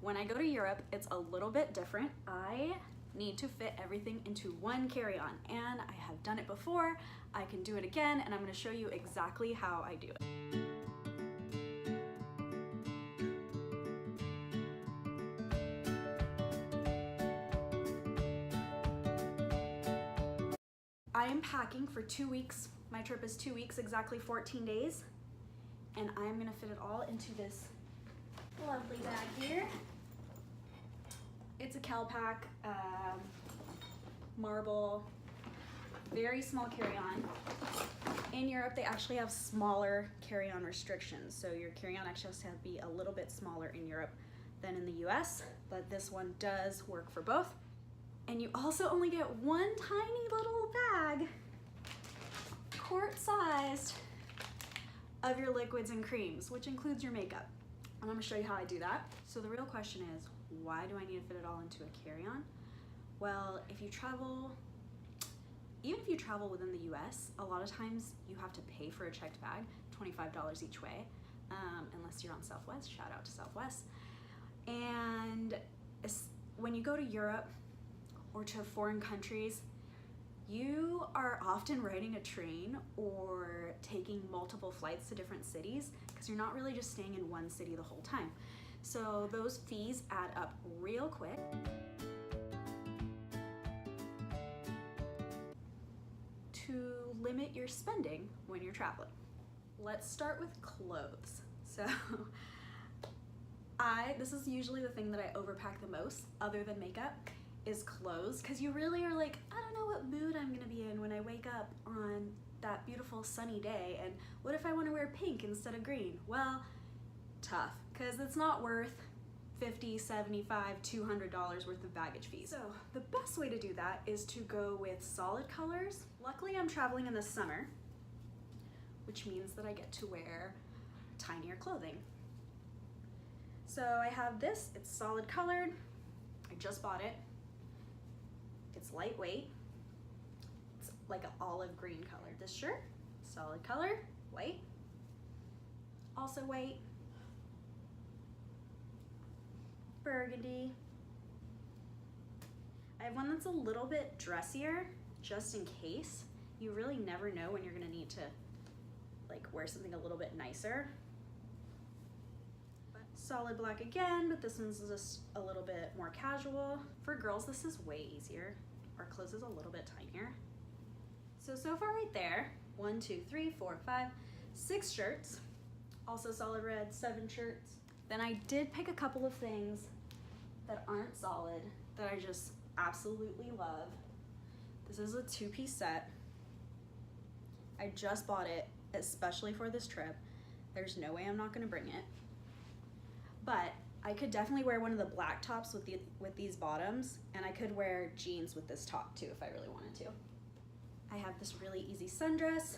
when I go to Europe, it's a little bit different. I need to fit everything into one carry-on, and I have done it before. I can do it again, and I'm going to show you exactly how I do it. I am packing for 2 weeks. My trip is 2 weeks, exactly 14 days. And I'm gonna fit it all into this lovely bag here. It's a CalPak marble, very small carry-on. In Europe, they actually have smaller carry-on restrictions. So your carry-on actually has to be a little bit smaller in Europe than in the US, but this one does work for both. And you also only get one tiny little bag, quart-sized, of your liquids and creams, which includes your makeup. And I'm gonna show you how I do that. So the real question is, why do I need to fit it all into a carry-on? Well, if you travel, even if you travel within the US, a lot of times you have to pay for a checked bag, $25 each way, unless you're on Southwest, shout out to Southwest. And when you go to Europe or to foreign countries, you are often riding a train or taking multiple flights to different cities because you're not really just staying in one city the whole time. So those fees add up real quick. To limit your spending when you're traveling. Let's start with clothes. So this is usually the thing that I overpack the most, other than makeup, is clothes, because you really are like, I don't know what mood I'm gonna be in when I wake up on that beautiful sunny day, and what if I want to wear pink instead of green? Well, tough, because it's not worth $50, $75, $200 worth of baggage fees. So the best way to do that is to go with solid colors. Luckily, I'm traveling in the summer, which means that I get to wear tinier clothing. So I have this, it's solid colored, I just bought it. It's lightweight. It's like an olive green color. This shirt, solid color, white. Also white. Burgundy. I have one that's a little bit dressier, just in case. You really never know when you're gonna need to like wear something a little bit nicer. Solid black again, but this one's just a little bit more casual. For girls, this is way easier. Our clothes is a little bit tinier. So far right there, 1, 2, 3, 4, 5, 6 shirts. Also solid red, 7 shirts. Then I did pick a couple of things that aren't solid that I just absolutely love. This is a 2-piece set. I just bought it especially for this trip. There's no way I'm not gonna bring it. But I could definitely wear one of the black tops with these bottoms, and I could wear jeans with this top too if I really wanted to. I have this really easy sundress.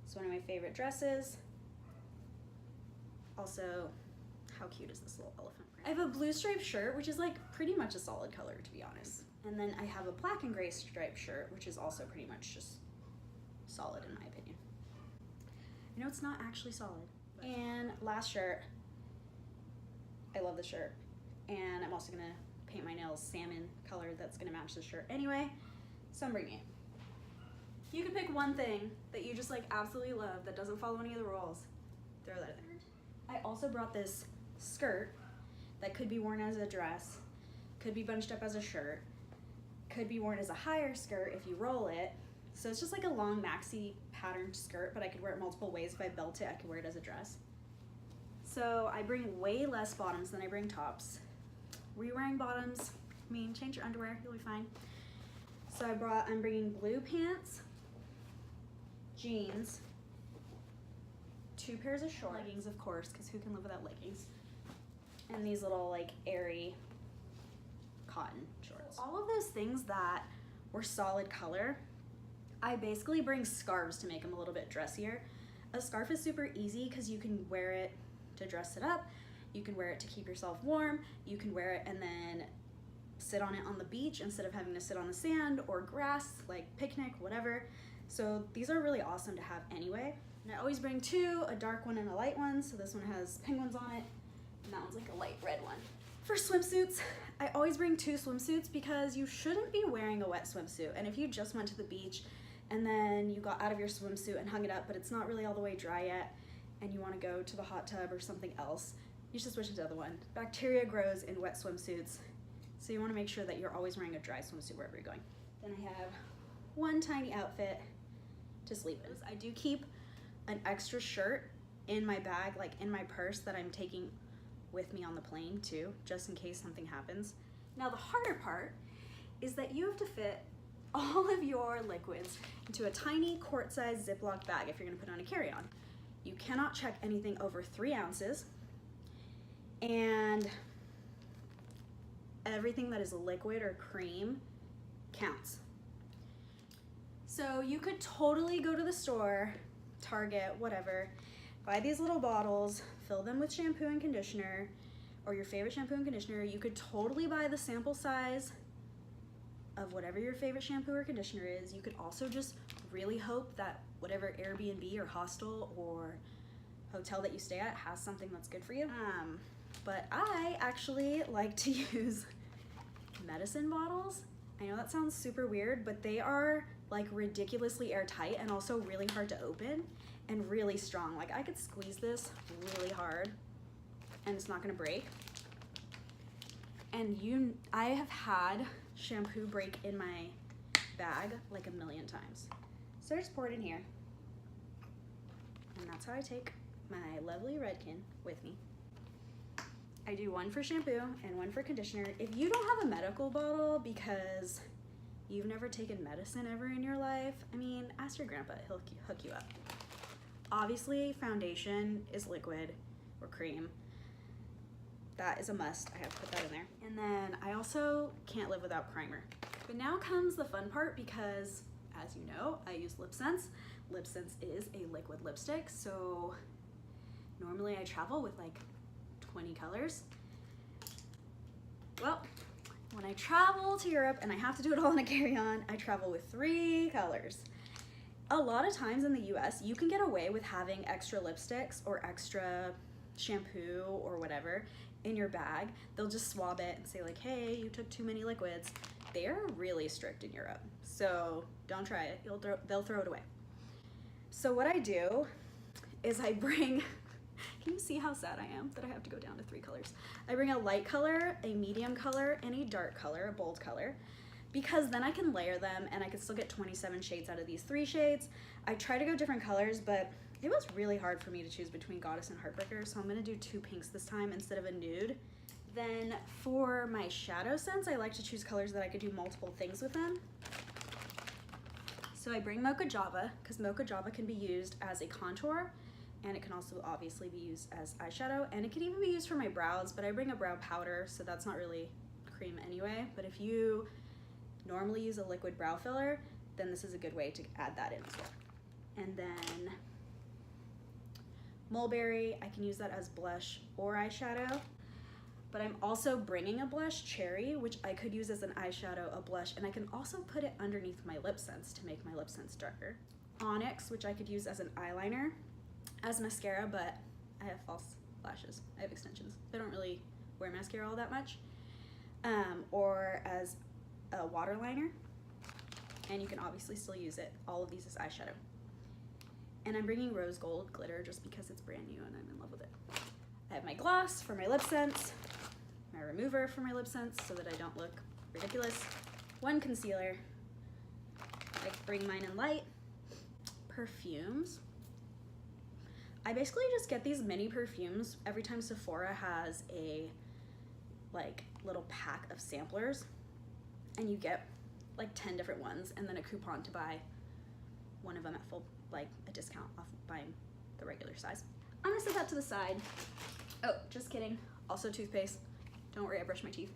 It's one of my favorite dresses. Also, how cute is this little elephant print? I have a blue striped shirt, which is like pretty much a solid color, to be honest. And then I have a black and gray striped shirt, which is also pretty much just solid in my opinion. I know it's not actually solid. And last shirt, I love the shirt, and I'm also gonna paint my nails salmon color that's gonna match the shirt anyway, so I'm bringing it. You can pick one thing that you just like absolutely love that doesn't follow any of the rules, throw that in there. I also brought this skirt that could be worn as a dress, could be bunched up as a shirt, could be worn as a higher skirt if you roll it. So it's just like a long maxi patterned skirt, but I could wear it multiple ways. If I belt it, I could wear it as a dress. So I bring way less bottoms than I bring tops. Re-wearing bottoms, I mean, change your underwear, you'll be fine. So I'm bringing blue pants, jeans, 2 pairs of shorts, leggings of course, because who can live without leggings, and these little like airy cotton shorts. All of those things that were solid color, I basically bring scarves to make them a little bit dressier. A scarf is super easy because you can wear it to dress it up, you can wear it to keep yourself warm, you can wear it and then sit on it on the beach instead of having to sit on the sand or grass, like picnic, whatever. So these are really awesome to have anyway. And I always bring 2, a dark one and a light one. So this one has penguins on it, and that one's like a light red one. For swimsuits, I always bring 2 swimsuits because you shouldn't be wearing a wet swimsuit. And if you just went to the beach and then you got out of your swimsuit and hung it up, but it's not really all the way dry yet, and you want to go to the hot tub or something else, you should switch to the other one. Bacteria grows in wet swimsuits, so you want to make sure that you're always wearing a dry swimsuit wherever you're going. Then I have one tiny outfit to sleep in. I do keep an extra shirt in my bag, like in my purse, that I'm taking with me on the plane too, just in case something happens. Now the harder part is that you have to fit all of your liquids into a tiny quart-sized Ziploc bag if you're gonna put on a carry-on. You cannot check anything over 3 ounces, and everything that is liquid or cream counts. So you could totally go to the store, Target, whatever, buy these little bottles, fill them with shampoo and conditioner, or your favorite shampoo and conditioner. You could totally buy the sample size of whatever your favorite shampoo or conditioner is. You could also just really hope that whatever Airbnb or hostel or hotel that you stay at has something that's good for you. But I actually like to use medicine bottles. I know that sounds super weird, but they are like ridiculously airtight and also really hard to open and really strong. Like I could squeeze this really hard and it's not gonna break. And I have had shampoo break in my bag like a million times. So I just pour it in here. And that's how I take my lovely Redken with me. I do one for shampoo and one for conditioner. If you don't have a medical bottle because you've never taken medicine ever in your life, I mean, ask your grandpa, he'll hook you up. Obviously, foundation is liquid or cream. That is a must. I have to put that in there. And then I also can't live without primer. But now comes the fun part because, as you know, I use Lip Sense. Lip Sense is a liquid lipstick, so normally I travel with like 20 colors. Well, when I travel to Europe and I have to do it all in a carry-on, I travel with 3 colors. A lot of times in the US, you can get away with having extra lipsticks or extra shampoo or whatever in your bag. They'll just swab it and say like, hey, you took too many liquids. They're really strict in Europe, so don't try it. They'll throw it away. So what I do is I bring, can you see how sad I am that I have to go down to 3 colors? I bring a light color, a medium color, and a dark color, a bold color, because then I can layer them and I can still get 27 shades out of these 3 shades. I try to go different colors, but it was really hard for me to choose between Goddess and Heartbreaker, so I'm gonna do 2 pinks this time instead of a nude. Then for my shadow scents, I like to choose colors that I could do multiple things with them. So I bring Mocha Java, because Mocha Java can be used as a contour, and it can also obviously be used as eyeshadow, and it can even be used for my brows, but I bring a brow powder, so that's not really cream anyway. But if you normally use a liquid brow filler, then this is a good way to add that in as well. And then Mulberry, I can use that as blush or eyeshadow, but I'm also bringing a blush, Cherry, which I could use as an eyeshadow, a blush, and I can also put it underneath my lip sense to make my lip sense darker. Onyx, which I could use as an eyeliner, as mascara, but I have false lashes, I have extensions. I don't really wear mascara all that much. Or as a waterliner, and you can obviously still use it. All of these as eyeshadow. And I'm bringing rose gold glitter just because it's brand new and I'm in love with it. I have my gloss for my lip sense, my remover for my lip sense so that I don't look ridiculous, 1 concealer, I bring mine in light, perfumes. I basically just get these mini perfumes every time Sephora has a like little pack of samplers, and you get like 10 different ones and then a coupon to buy one of them at full, like a discount off buying the regular size. I'm gonna set that to the side. Oh, just kidding. Also toothpaste. Don't worry, I brush my teeth.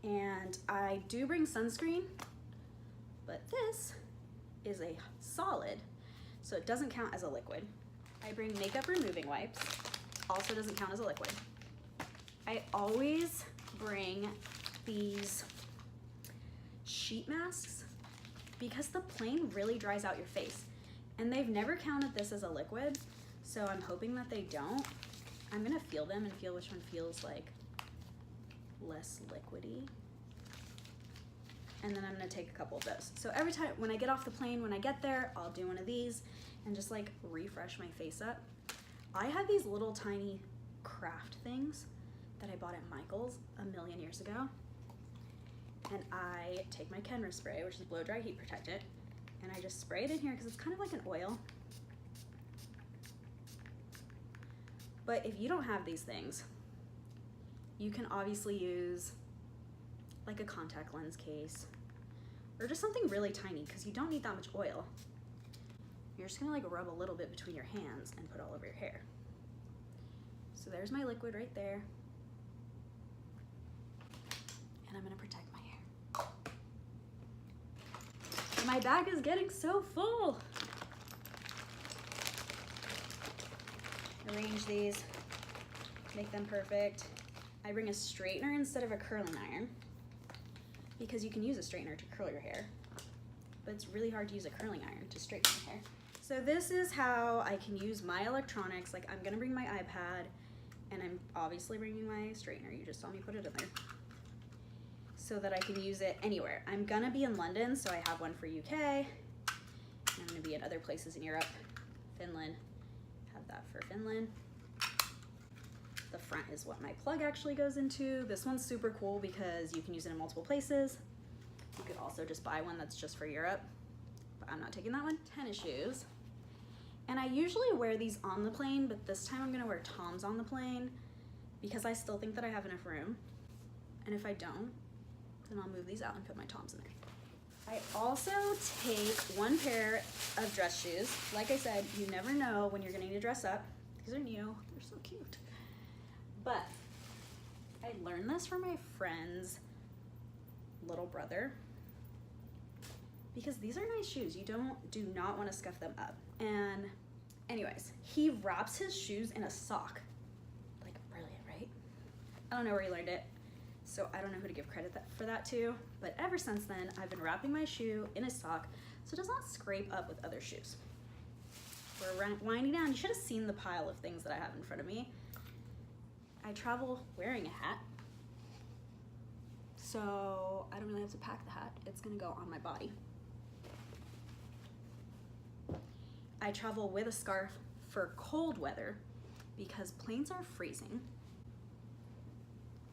And I do bring sunscreen, but this is a solid, so it doesn't count as a liquid. I bring makeup removing wipes, also doesn't count as a liquid. I always bring these sheet masks because the plane really dries out your face, and they've never counted this as a liquid, so I'm hoping that they don't. I'm gonna feel them and feel which one feels like less liquidy. And then I'm gonna take a couple of those. So every time when I get off the plane, when I get there, I'll do one of these and just like refresh my face up. I have these little tiny craft things that I bought at Michael's a million years ago. And I take my Kenra spray, which is blow dry heat protectant, and I just spray it in here because it's kind of like an oil. But if you don't have these things, you can obviously use like a contact lens case or just something really tiny because you don't need that much oil. You're just gonna like rub a little bit between your hands and put all over your hair. So there's my liquid right there. And I'm gonna protect my hair. And my bag is getting so full. Arrange these, make them perfect. I bring a straightener instead of a curling iron because you can use a straightener to curl your hair, but it's really hard to use a curling iron to straighten your hair. So this is how I can use my electronics. Like I'm gonna bring my iPad and I'm obviously bringing my straightener. You just saw me put it in there so that I can use it anywhere. I'm gonna be in London, so I have one for UK. And I'm gonna be in other places in Europe, Finland, have that for Finland. The front is what my plug actually goes into. This one's super cool because you can use it in multiple places. You could also just buy one that's just for Europe, but I'm not taking that one. Tennis shoes. And I usually wear these on the plane, but this time I'm gonna wear Toms on the plane because I still think that I have enough room. And if I don't, then I'll move these out and put my Toms in there. I also take one pair of dress shoes. Like I said, you never know when you're gonna need to dress up. These are new, they're so cute. But I learned this from my friend's little brother because these are nice shoes. You do not want to scuff them up. And anyways, he wraps his shoes in a sock. Like brilliant, right? I don't know where he learned it, so I don't know who to give credit for that to, but ever since then, I've been wrapping my shoe in a sock so it does not scrape up with other shoes. We're winding down. You should have seen the pile of things that I have in front of me. I travel wearing a hat, so I don't really have to pack the hat. It's gonna go on my body. I travel with a scarf for cold weather because planes are freezing.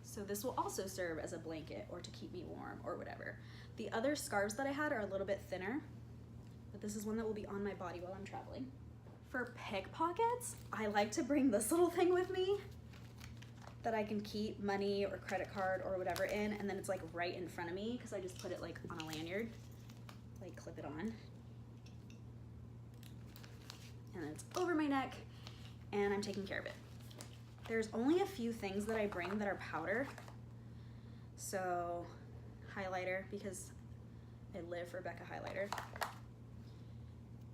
So this will also serve as a blanket or to keep me warm or whatever. The other scarves that I had are a little bit thinner, but this is one that will be on my body while I'm traveling. For pickpockets, I like to bring this little thing with me that I can keep money or credit card or whatever in, and then it's like right in front of me because I just put it like on a lanyard, like clip it on. And then it's over my neck and I'm taking care of it. There's only a few things that I bring that are powder. So highlighter, because I live for Becca highlighter.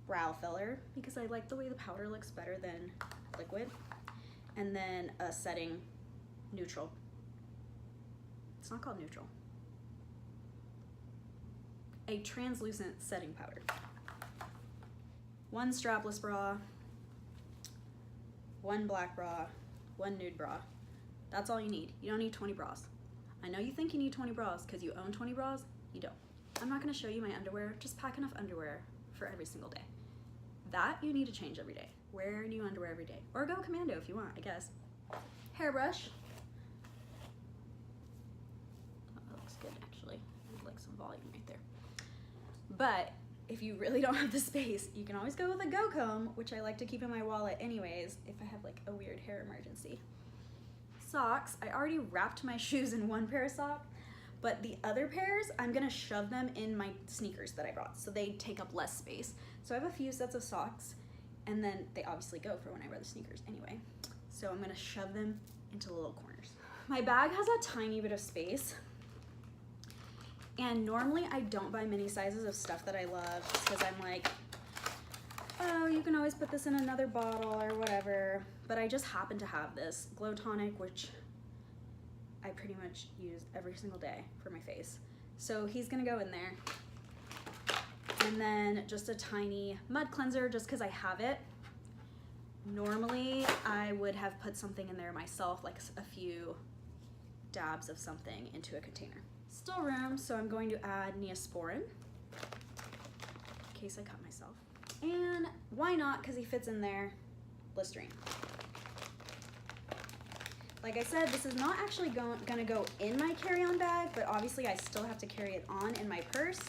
Brow filler, because I like the way the powder looks better than liquid. And then a setting neutral. It's not called neutral. A translucent setting powder. One strapless bra, one black bra, one nude bra. That's all you need. You don't need 20 bras. I know you think you need 20 bras because you own 20 bras. You don't. I'm not gonna show you my underwear. Just pack enough underwear for every single day. That you need to change every day. Wear new underwear every day. Or go commando if you want, I guess. Hairbrush. Oh, that looks good actually. There's like some volume right there. But if you really don't have the space, you can always go with a Go Comb, which I like to keep in my wallet anyways if I have like a weird hair emergency. Socks. I already wrapped my shoes in one pair of socks, but the other pairs, I'm gonna shove them in my sneakers that I brought so they take up less space. So I have a few sets of socks, and then they obviously go for when I wear the sneakers anyway. So I'm gonna shove them into the little corners. My bag has a tiny bit of space, and normally I don't buy mini sizes of stuff that I love just because I'm like, oh, you can always put this in another bottle or whatever. But I just happen to have this Glow Tonic, which I pretty much use every single day for my face. So he's gonna go in there. And then just a tiny mud cleanser just because I have it. Normally I would have put something in there myself, like a few dabs of something into a container. Still room, so I'm going to add Neosporin in case I cut myself. And why not, because he fits in there, Listerine. Like I said, this is not actually gonna go in my carry-on bag, but obviously I still have to carry it on in my purse.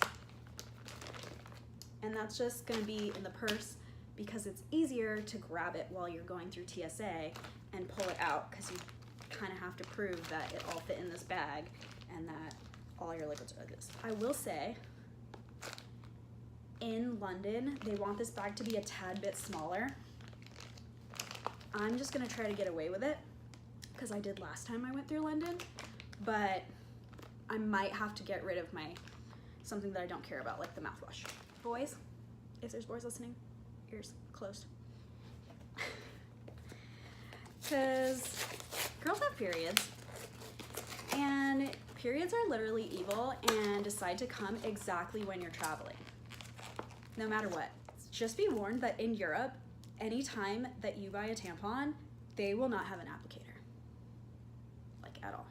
And that's just gonna be in the purse because it's easier to grab it while you're going through TSA and pull it out, because you kind of have to prove that it all fit in this bag and that all your liquids are like this. I will say, in London, they want this bag to be a tad bit smaller. I'm just gonna try to get away with it, because I did last time I went through London, but I might have to get rid of something that I don't care about, like the mouthwash. Boys, if there's boys listening, ears closed. Because girls have periods, and periods are literally evil and decide to come exactly when you're traveling, no matter what. Just be warned that in Europe, anytime that you buy a tampon, they will not have an applicator. At all.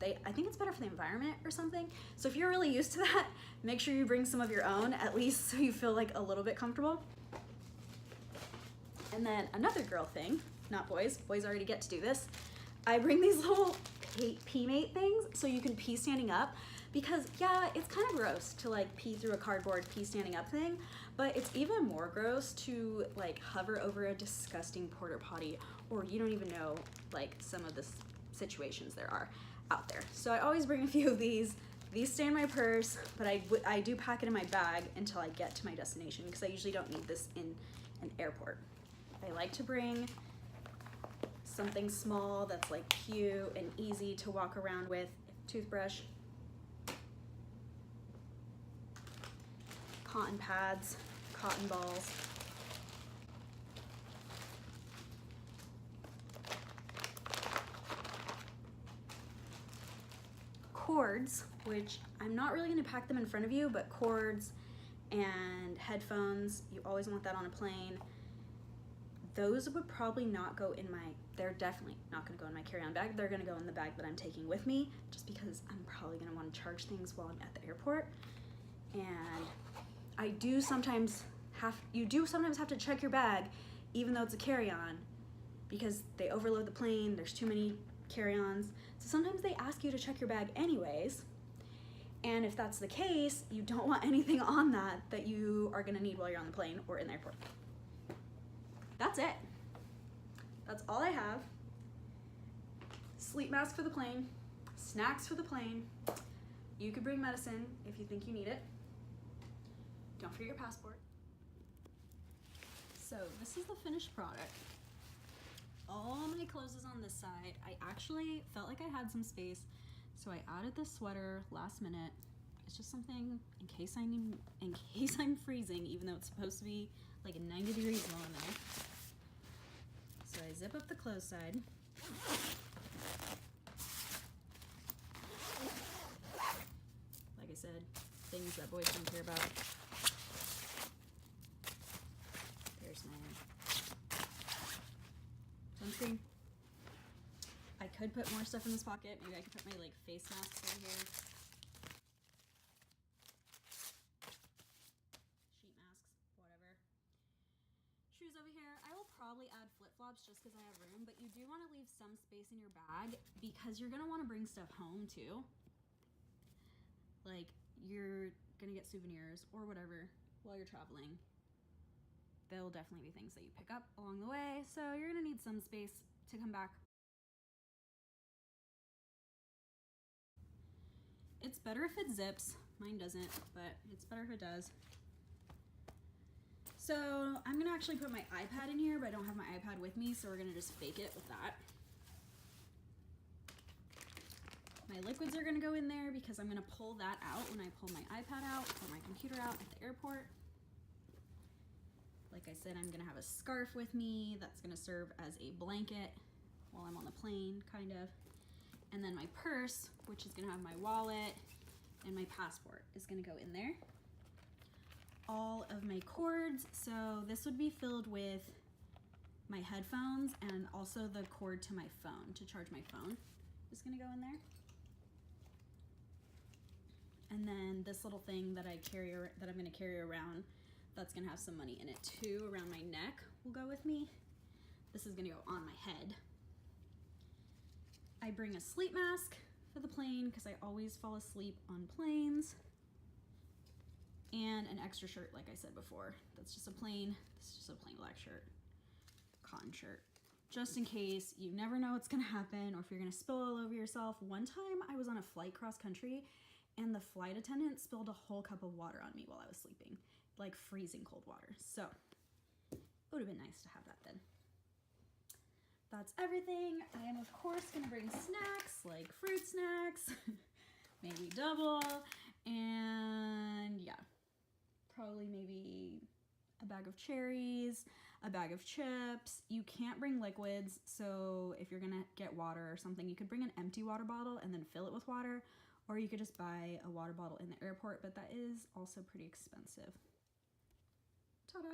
I think it's better for the environment or something. So if you're really used to that, make sure you bring some of your own, at least so you feel like a little bit comfortable. And then another girl thing, not boys, boys already get to do this. I bring these little pee mate things so you can pee standing up, because yeah, it's kind of gross to like pee through a cardboard pee standing up thing, but it's even more gross to like hover over a disgusting porta potty, or you don't even know like some of the situations there are out there. So I always bring a few of these. These stay in my purse, but I do pack it in my bag until I get to my destination, because I usually don't need this in an airport. I like to bring something small that's like cute and easy to walk around with. Toothbrush, cotton pads, cotton balls, cords, which I'm not really going to pack them in front of you, but cords and headphones, you always want that on a plane. Those would probably not go in they're definitely not going to go in my carry-on bag. They're going to go in the bag that I'm taking with me, just because I'm probably going to want to charge things while I'm at the airport. And you do sometimes have to check your bag, even though it's a carry-on, because they overload the plane, there's too many carry-ons. So sometimes they ask you to check your bag anyways. And if that's the case, you don't want anything on that you are gonna need while you're on the plane or in the airport. That's it. That's all I have. Sleep mask for the plane, snacks for the plane. You could bring medicine if you think you need it. Don't forget your passport. So this is the finished product. All my clothes is on this side. I actually felt like I had some space, so I added this sweater last minute. It's just something in case I'm freezing, even though it's supposed to be like 90 degrees while I'm there. So I zip up the clothes side. Like I said, things that boys don't care about. There's my sunscreen. I could put more stuff in this pocket. Maybe I could put my like face masks over here. Sheet masks, whatever. Shoes over here. I will probably add flip-flops just because I have room, but you do want to leave some space in your bag because you're going to want to bring stuff home too. Like you're going to get souvenirs or whatever while you're traveling. There'll definitely be things that you pick up along the way, so you're going to need some space to come back. It's better if it zips. Mine doesn't, but it's better if it does. So I'm gonna actually put my iPad in here, but I don't have my iPad with me, so we're gonna just fake it with that. My liquids are gonna go in there because I'm gonna pull that out when I pull my iPad out or my computer out at the airport. Like I said, I'm gonna have a scarf with me that's gonna serve as a blanket while I'm on the plane, kind of. And then my purse, which is gonna have my wallet and my passport, is gonna go in there. All of my cords, so this would be filled with my headphones and also the cord to my phone, to charge my phone. is gonna go in there. And then this little thing that I'm gonna carry around, that's gonna have some money in it too, around my neck will go with me. This is gonna go on my head. I bring a sleep mask for the plane because I always fall asleep on planes. And an extra shirt, like I said before. This is just a plain black shirt, cotton shirt. Just in case, you never know what's gonna happen or if you're gonna spill all over yourself. One time I was on a flight cross country and the flight attendant spilled a whole cup of water on me while I was sleeping, like freezing cold water. So it would have been nice to have that then. That's everything. I am of course gonna bring snacks, like fruit snacks, maybe double, and yeah, probably maybe a bag of cherries, a bag of chips. You can't bring liquids, so if you're gonna get water or something, you could bring an empty water bottle and then fill it with water, or you could just buy a water bottle in the airport, but that is also pretty expensive. Ta-da!